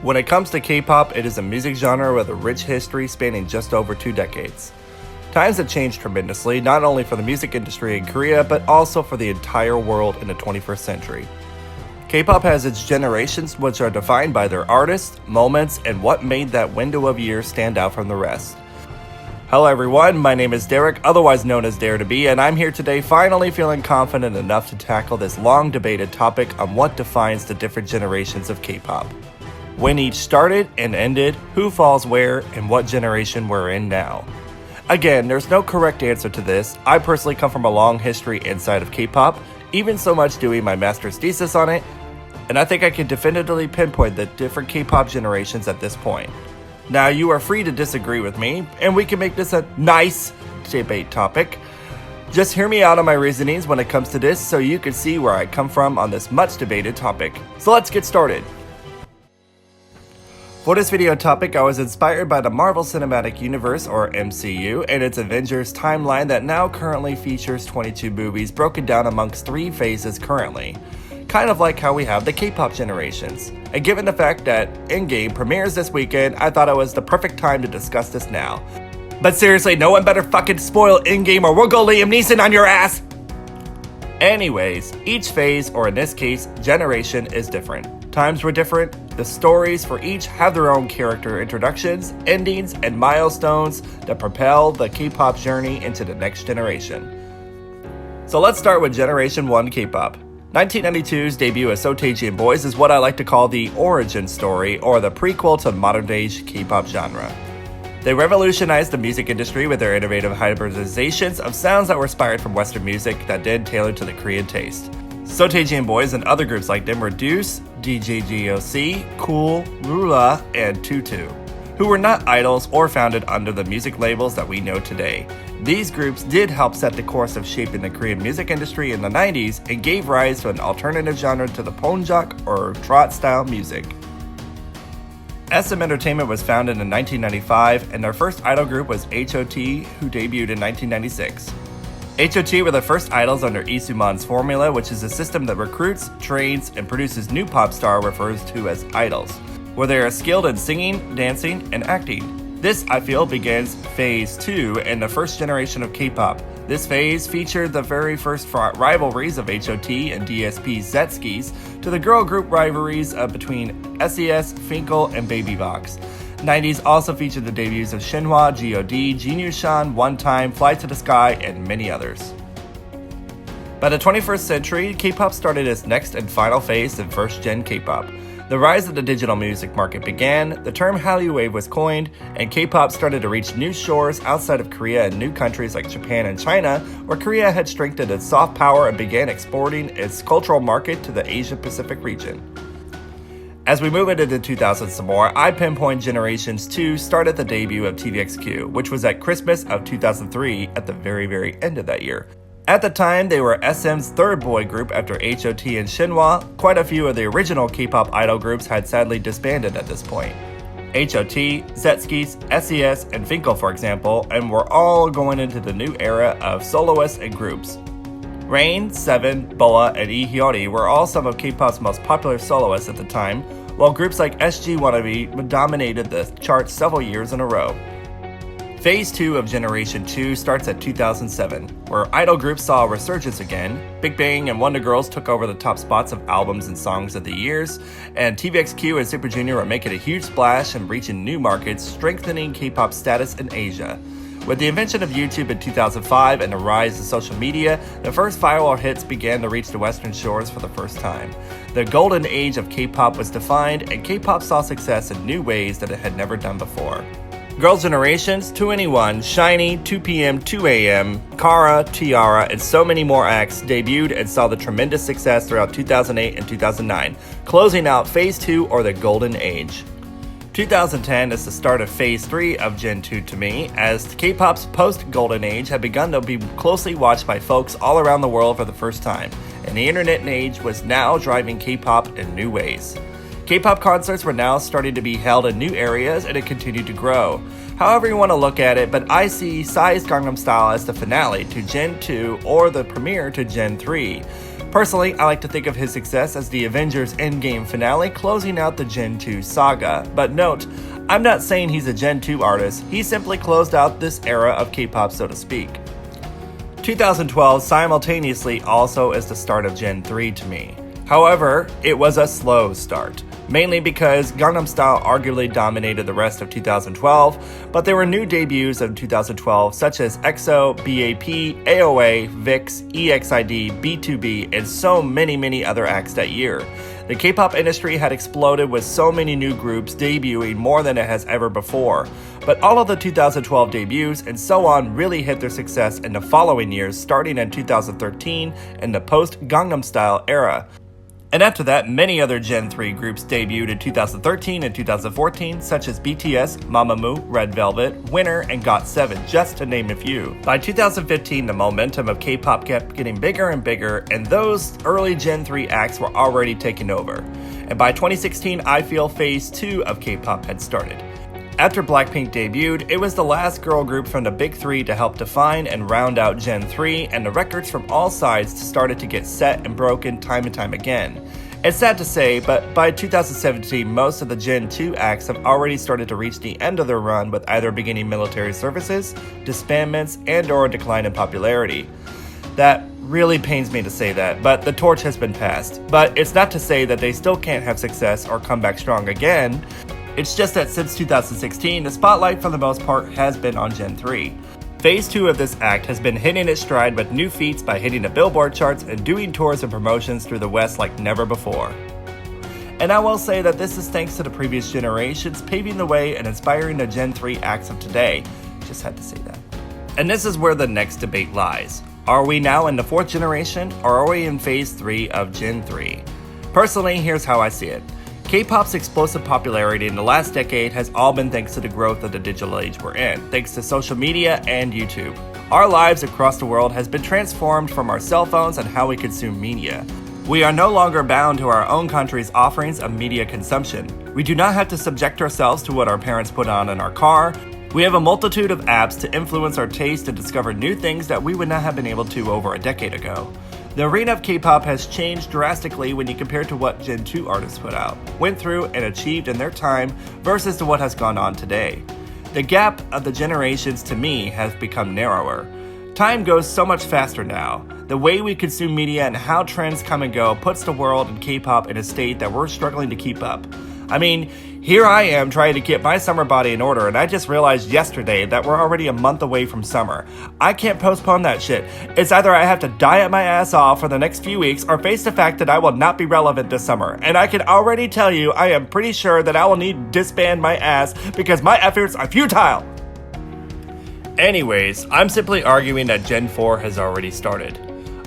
When it comes to K-pop, it is a music genre with a rich history spanning just over 2 decades. Times have changed tremendously, not only for the music industry in Korea, but also for the entire world in the 21st century. K-pop has its generations, which are defined by their artists, moments, and what made that window of years stand out from the rest. Hello everyone, my name is Derek, otherwise known as DareDB, and I'm here today finally feeling confident enough to tackle this long debated topic on what defines the different generations of K-pop. When each started and ended, who falls where, and what generation we're in now. Again, there's no correct answer to this. I personally come from a long history inside of K-pop, even so much doing my master's thesis on it, and I think I can definitively pinpoint the different K-pop generations at this point. Now, you are free to disagree with me, and we can make this a nice debate topic. Just hear me out on my reasonings when it comes to this so you can see where I come from on this much debated topic. So let's get started. For this video topic, I was inspired by the Marvel Cinematic Universe, or MCU, and its Avengers timeline that now currently features 22 movies broken down amongst 3 phases currently. Kind of like how we have the K-pop generations. And given the fact that Endgame premieres this weekend, I thought it was the perfect time to discuss this now. But seriously, no one better fucking spoil Endgame or we'll go Liam Neeson on your ass! Anyways, each phase, or in this case, generation, is different. Times were different, the stories for each have their own character introductions, endings, and milestones that propel the K-pop journey into the next generation. So let's start with Generation 1 K-pop. 1992's debut as Bangtan Boys is what I like to call the origin story, or the prequel to modern-day K-pop genre. They revolutionized the music industry with their innovative hybridizations of sounds that were inspired from Western music that did tailor to the Korean taste. Bangtan Boys and other groups like them were Deuce, DJGOC, Cool, Rula, and Tutu, who were not idols or founded under the music labels that we know today. These groups did help set the course of shaping the Korean music industry in the 90s and gave rise to an alternative genre to the ponjak or trot style music. SM Entertainment was founded in 1995, and their first idol group was HOT, who debuted in 1996. HOT were the first idols under Isuman's formula, which is a system that recruits, trains, and produces new pop star referred to as idols, where they are skilled in singing, dancing, and acting. This, I feel, begins Phase 2 in the first generation of K-pop. This phase featured the very first rivalries of HOT and DSP Zetskis to the girl group rivalries between SES, Finkel, and Baby Box. 90s also featured the debuts of Shinhwa, G.O.D, Jinyu-shan, One Time, Fly to the Sky, and many others. By the 21st century, K-pop started its next and final phase in first-gen K-pop. The rise of the digital music market began, the term Hallyu Wave was coined, and K-pop started to reach new shores outside of Korea and new countries like Japan and China, where Korea had strengthened its soft power and began exporting its cultural market to the Asia-Pacific region. As we move into the 2000s some more, I pinpoint Generations 2 start at the debut of TVXQ, which was at Christmas of 2003 at the very end of that year. At the time, they were SM's third boy group after HOT and Shinhwa. Quite a few of the original K-pop idol groups had sadly disbanded at this point. HOT, Zetskis, SES, and Finkel, for example, and were all going into the new era of soloists and groups. Rain, Seven, Boa, and Lee Hyori were all some of K-pop's most popular soloists at the time, while groups like SG Wannabe dominated the charts several years in a row. Phase 2 of Generation 2 starts at 2007, where idol groups saw a resurgence again. BigBang and Wonder Girls took over the top spots of albums and songs of the years, and TVXQ and Super Junior were making a huge splash and reaching new markets, strengthening K-pop status in Asia. With the invention of YouTube in 2005 and the rise of social media, the first viral hits began to reach the Western shores for the first time. The golden age of K-pop was defined, and K-pop saw success in new ways that it had never done before. Girls' generations, 2NE1, SHINee, 2PM, 2AM, Kara, Tiara, and so many more acts debuted and saw the tremendous success throughout 2008 and 2009, closing out Phase 2 or the Golden Age. 2010 is the start of Phase 3 of Gen 2 to me, as K-pop's post-Golden Age had begun to be closely watched by folks all around the world for the first time, and the internet age was now driving K-pop in new ways. K-pop concerts were now starting to be held in new areas, and it continued to grow. However you want to look at it, but I see Psy's Gangnam Style as the finale to Gen 2 or the premiere to Gen 3. Personally, I like to think of his success as the Avengers Endgame finale closing out the Gen 2 saga, but note, I'm not saying he's a Gen 2 artist, he simply closed out this era of K-pop, so to speak. 2012 simultaneously also is the start of Gen 3 to me. However, it was a slow start, mainly because Gangnam Style arguably dominated the rest of 2012, but there were new debuts of 2012 such as EXO, BAP, AOA, VIX, EXID, B2B, and so many other acts that year. The K-pop industry had exploded with so many new groups debuting more than it has ever before, but all of the 2012 debuts and so on really hit their success in the following years, starting in 2013 in the post-Gangnam Style era. And after that, many other Gen 3 groups debuted in 2013 and 2014, such as BTS, Mamamoo, Red Velvet, Winner, and GOT7, just to name a few. By 2015, the momentum of K-pop kept getting bigger and bigger, and those early Gen 3 acts were already taking over. And by 2016, I feel phase 2 of K-pop had started. After BLACKPINK debuted, it was the last girl group from the big three to help define and round out Gen 3, and the records from all sides started to get set and broken time and time again. It's sad to say, but by 2017, most of the Gen 2 acts have already started to reach the end of their run with either beginning military services, disbandments, and/or a decline in popularity. That really pains me to say that, but the torch has been passed. But it's not to say that they still can't have success or come back strong again. It's just that since 2016, the spotlight for the most part has been on Gen 3. Phase 2 of this act has been hitting its stride with new feats by hitting the Billboard charts and doing tours and promotions through the West like never before. And I will say that this is thanks to the previous generations paving the way and inspiring the Gen 3 acts of today. Just had to say that. And this is where the next debate lies. Are we now in the 4th generation, or are we in phase 3 of Gen 3? Personally, here's how I see it. K-pop's explosive popularity in the last decade has all been thanks to the growth of the digital age we're in, thanks to social media and YouTube. Our lives across the world has been transformed from our cell phones and how we consume media. We are no longer bound to our own country's offerings of media consumption. We do not have to subject ourselves to what our parents put on in our car. We have a multitude of apps to influence our taste and discover new things that we would not have been able to over a decade ago. The arena of K-pop has changed drastically when you compare to what Gen 2 artists put out, went through, and achieved in their time versus to what has gone on today. The gap of the generations to me has become narrower. Time goes so much faster now. The way we consume media and how trends come and go puts the world and K-pop in a state that we're struggling to keep up. I mean, here I am trying to get my summer body in order, and I just realized yesterday that we're already a month away from summer. I can't postpone that shit. It's either I have to diet my ass off for the next few weeks or face the fact that I will not be relevant this summer. And I can already tell you I am pretty sure that I will need to disband my ass because my efforts are futile. Anyways, I'm simply arguing that Gen 4 has already started.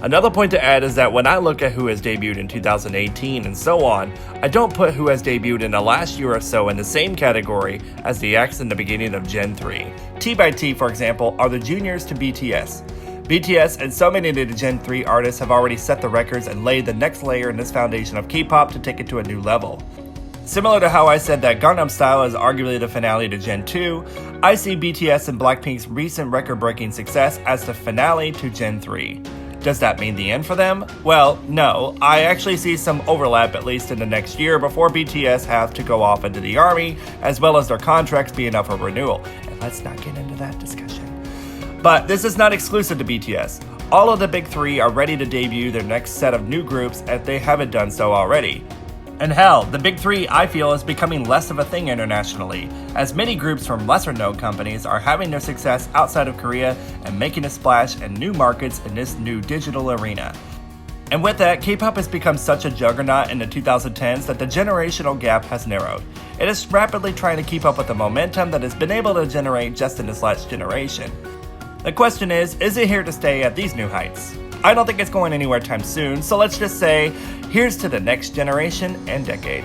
Another point to add is that when I look at who has debuted in 2018 and so on, I don't put who has debuted in the last year or so in the same category as the acts in the beginning of Gen 3. T.by.T, for example, are the juniors to BTS. BTS and so many of the Gen 3 artists have already set the records and laid the next layer in this foundation of K-pop to take it to a new level. Similar to how I said that Gangnam Style is arguably the finale to Gen 2, I see BTS and BLACKPINK's recent record-breaking success as the finale to Gen 3. Does that mean the end for them? Well, no. I actually see some overlap at least in the next year before BTS have to go off into the army, as well as their contracts being up for renewal. And let's not get into that discussion. But this is not exclusive to BTS. All of the big three are ready to debut their next set of new groups if they haven't done so already. And hell, the big three, I feel, is becoming less of a thing internationally, as many groups from lesser-known companies are having their success outside of Korea and making a splash in new markets in this new digital arena. And with that, K-pop has become such a juggernaut in the 2010s that the generational gap has narrowed. It is rapidly trying to keep up with the momentum that it's been able to generate just in this last generation. The question is it here to stay at these new heights? I don't think it's going anywhere time soon, so let's just say, here's to the next generation and decade.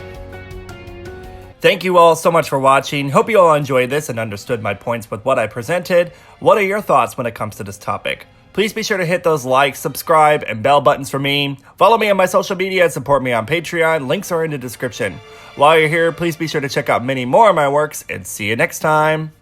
Thank you all so much for watching. Hope you all enjoyed this and understood my points with what I presented. What are your thoughts when it comes to this topic? Please be sure to hit those like, subscribe, and bell buttons for me. Follow me on my social media and support me on Patreon. Links are in the description. While you're here, please be sure to check out many more of my works, and see you next time.